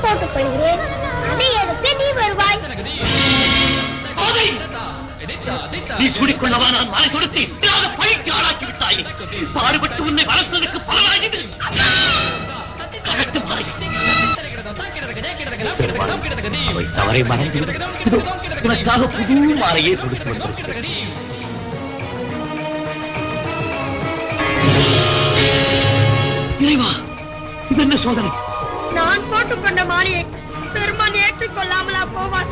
போட்டுக் கொள்கிறேன். அதை எடுத்து நீ வருவாய். நீ சூடிக்கொள்ளவா நான் மாலை கொடுத்து பழிக்கு ஆளாக்கி விட்டாய். பாடுபட்டு உன்னை வளர்த்ததுக்கு பலனாகிது. அவை தவறை மறைந்து உனக்காக புது மாலையை கொடுத்து வந்திருக்கிறேன். இது என்ன சோதனை? நான் போட்டுக்கொண்ட மாலையை பெருமான் ஏற்றுக்கொள்ளாமலா போவார்?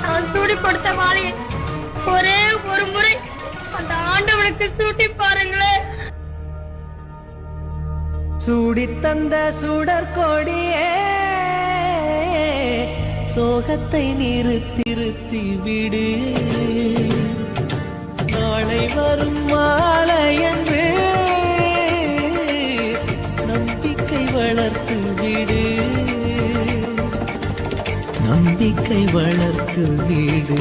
நான் சூடி கொடுத்த மாலையை ஒரே ஒரு முறை அந்த ஆண்டவனுக்கு சூட்டி பாருங்களே. சூடி தந்த சுடற்கொடியே சோகத்தை நிறுத்தி விடு. நாளை வரும் மாலை என்று நம்பிக்கை வளர்த்து விடு. நம்பிக்கை வளர்த்து விடு.